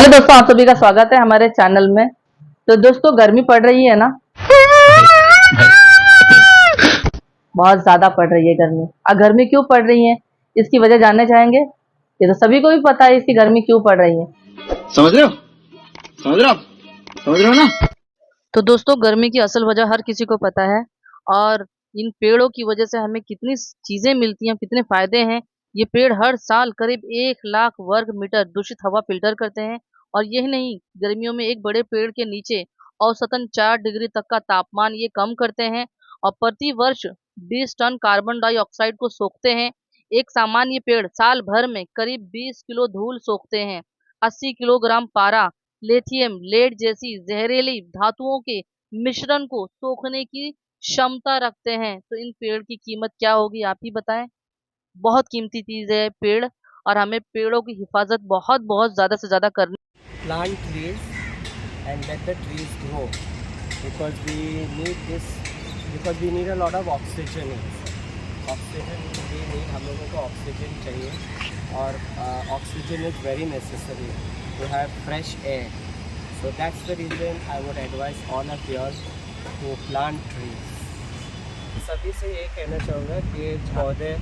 Hello दोस्तों, आप सभी का स्वागत है हमारे चैनल में। तो दोस्तों, गर्मी पड़ रही है ना, बहुत ज्यादा पड़ रही है गर्मी। अब गर्मी क्यों पड़ रही है, इसकी वजह जानना चाहेंगे। ये तो सभी को भी पता है इसकी गर्मी क्यों पड़ रही है। समझ रहे हो समझ रहे हो ना। तो दोस्तों, गर्मी की असल वजह हर किसी को पता है, और इन पेड़ों की वजह से हमें कितनी चीजें मिलती हैं, कितने फायदे हैं। ये पेड़ हर साल करीब 1 लाख वर्ग मीटर दूषित हवा फिल्टर करते हैं। और यही नहीं, गर्मियों में एक बड़े पेड़ के नीचे औसतन 4 डिग्री तक का तापमान ये कम करते हैं, और प्रति वर्ष 20 टन कार्बन डाइऑक्साइड को सोखते हैं। एक सामान्य पेड़ साल भर में करीब 20 किलो धूल सोखते हैं। 80 किलोग्राम पारा, लिथियम, लेड जैसी जहरीली धातुओं के मिश्रण को सोखने की क्षमता रखते हैं। तो इन पेड़ की कीमत क्या होगी, आप ही बताएं। बहुत कीमती चीज है पेड़, और हमें पेड़ों की हिफाजत बहुत बहुत ज्यादा से ज्यादा करनी। Plant trees and let the trees grow because we need this, because we need a lot of oxygen. Oxygen we need, हम लोगों को ऑक्सीजन चाहिए, और oxygen is very necessary to have fresh air. So that's the reason I would advise all of you to plant trees. सभी से ये कहना चाहूँगा कि पौधे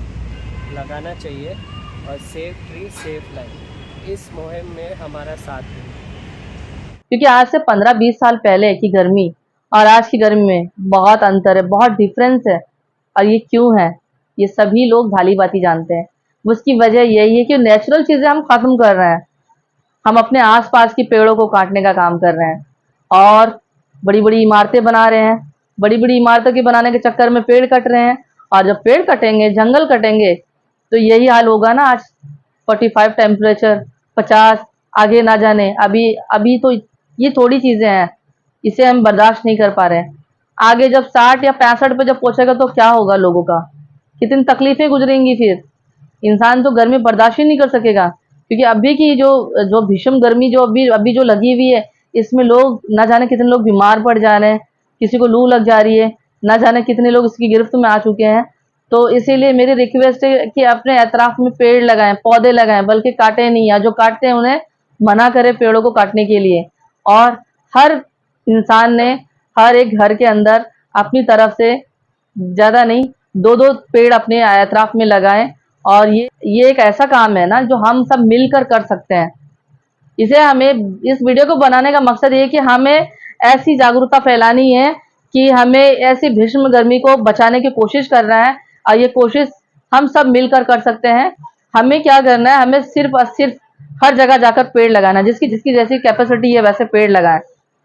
लगाना चाहिए, और सेव ट्री सेव लाइफ, इस मुहिम में हमारा साथ दें। क्योंकि आज से 15-20 साल पहले की गर्मी और आज की गर्मी में बहुत अंतर है, बहुत डिफरेंस है। और ये क्यों है, ये सभी लोग भाली भांति जानते हैं। उसकी वजह यही है कि नेचुरल चीजें हम खत्म कर रहे हैं। हम अपने आसपास की पेड़ों को काटने का काम कर रहे हैं, और बड़ी बड़ी इमारतें बना रहे हैं। बड़ी बड़ी इमारतों के बनाने के चक्कर में पेड़ कट रहे हैं, और जब पेड़ कटेंगे, जंगल कटेंगे, तो यही हाल होगा ना। आज 45 टेम्परेचर, 50, आगे ना जाने। अभी अभी तो ये थोड़ी चीजें हैं, इसे हम बर्दाश्त नहीं कर पा रहे हैं। आगे जब 60 या 65 पे जब पहुंचेगा तो क्या होगा, लोगों का कितनी तकलीफें गुजरेंगी। फिर इंसान तो गर्मी बर्दाश्त ही नहीं कर सकेगा। क्योंकि अभी की जो जो भीषण गर्मी जो अभी अभी जो लगी हुई है, इसमें लोग ना जाने कितने लोग बीमार पड़ जा रहे हैं, किसी को लू लग जा रही है, ना जाने कितने लोग इसकी गिरफ्त में आ चुके हैं। तो इसीलिए मेरी रिक्वेस्ट है कि अपने एतराफ में पेड़ लगाएं, पौधे लगाएं, बल्कि काटे नहीं, या जो काटते हैं उन्हें मना करें पेड़ों को काटने के लिए। और हर इंसान ने हर एक घर के अंदर अपनी तरफ से ज्यादा नहीं, 2-2 पेड़ अपने एतराफ में लगाएं। और ये एक ऐसा काम है ना जो हम सब मिलकर कर सकते हैं। इसे हमें, इस वीडियो को बनाने का मकसद ये है कि हमें ऐसी जागरूकता फैलानी है कि हमें ऐसी भीषण गर्मी को बचाने की कोशिश करना है, और ये कोशिश हम सब मिलकर कर सकते हैं। हमें क्या करना है, हमें सिर्फ और सिर्फ हर जगह जाकर पेड़ लगाना है। जिसकी जिसकी जैसी कैपेसिटी है वैसे पेड़ लगाएं।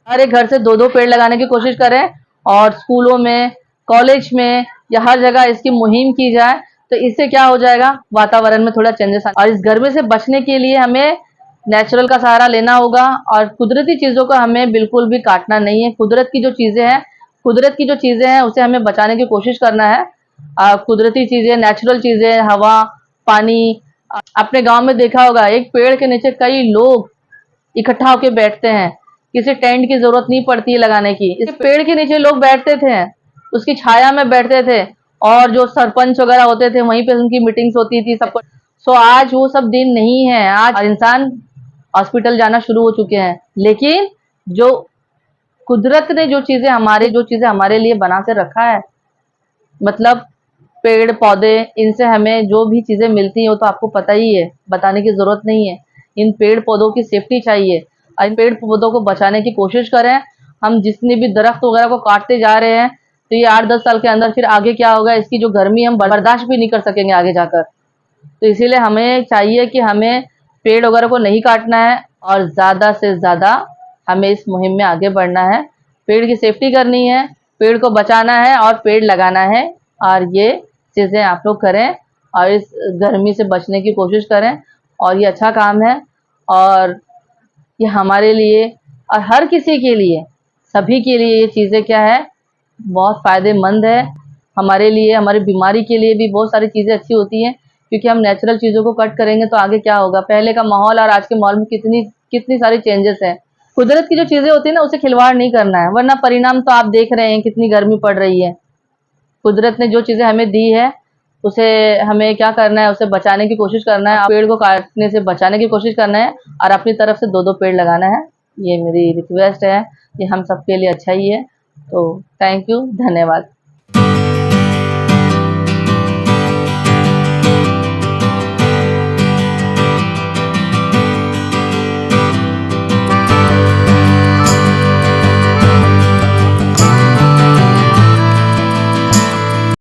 हर एक घर से 2-2 पेड़ लगाने की कोशिश करें, और स्कूलों में, कॉलेज में, या हर जगह इसकी मुहिम की जाए। तो इससे क्या हो जाएगा, वातावरण में थोड़ा चेंजेस। और इस गर्मी से बचने के लिए हमें नेचुरल का सहारा लेना होगा, और कुदरती चीजों को हमें बिल्कुल भी काटना नहीं है। कुदरत की जो चीजें हैं उसे हमें बचाने की कोशिश करना है। कुदरती चीजें, नेचुरल चीजें, हवा, पानी। अपने गांव में देखा होगा, एक पेड़ के नीचे कई लोग इकट्ठा होकर बैठते हैं। किसी टेंट की जरूरत नहीं पड़ती है लगाने की, इस पेड़ के नीचे लोग बैठते थे, उसकी छाया में बैठते थे, और जो सरपंच वगैरह होते थे वहीं पे उनकी मीटिंग्स होती थी, सब कुछ। सो आज वो सब दिन नहीं है। आज इंसान हॉस्पिटल जाना शुरू हो चुके हैं। लेकिन जो कुदरत ने जो चीजें हमारे लिए बना के रखा है, मतलब पेड़ पौधे, इनसे हमें जो भी चीजें मिलती हैं वो तो आपको पता ही है, बताने की जरूरत नहीं है। इन पेड़ पौधों की सेफ्टी चाहिए, और इन पेड़ पौधों को बचाने की कोशिश करें। हम जितने भी दरख्त वगैरह को काटते जा रहे हैं, तो ये 8-10 साल के अंदर फिर आगे क्या होगा, इसकी जो गर्मी हम बर्दाश्त भी नहीं कर सकेंगे आगे जाकर। तो इसीलिए हमें चाहिए कि हमें पेड़ वगैरह को नहीं काटना है, और ज्यादा से ज्यादा हमें इस मुहिम में आगे बढ़ना है। पेड़ की सेफ्टी करनी है, पेड़ को बचाना है, और पेड़ लगाना है। और ये चीजें आप लोग करें, और इस गर्मी से बचने की कोशिश करें। और ये अच्छा काम है, और ये हमारे लिए और हर किसी के लिए, सभी के लिए ये चीजें क्या है, बहुत फायदेमंद है। हमारे लिए, हमारी बीमारी के लिए भी बहुत सारी चीजें अच्छी होती हैं। क्योंकि हम नेचुरल चीजों को कट करेंगे तो आगे क्या होगा, पहले का माहौल और आज के माहौल में कितनी कितनी सारी चेंजेस हैं। कुदरत की जो चीजें होती है ना, उसे खिलवाड़ नहीं करना है, वरना परिणाम तो आप देख रहे हैं कितनी गर्मी पड़ रही है। कुदरत ने जो चीजें हमें दी है उसे हमें क्या करना है, उसे बचाने की कोशिश करना है, पेड़ को काटने से बचाने की कोशिश करना है और अपनी तरफ से 2-2 पेड़ लगाना है। ये मेरी रिक्वेस्ट है, ये हम सबके लिए अच्छा ही है। तो थैंक यू, धन्यवाद।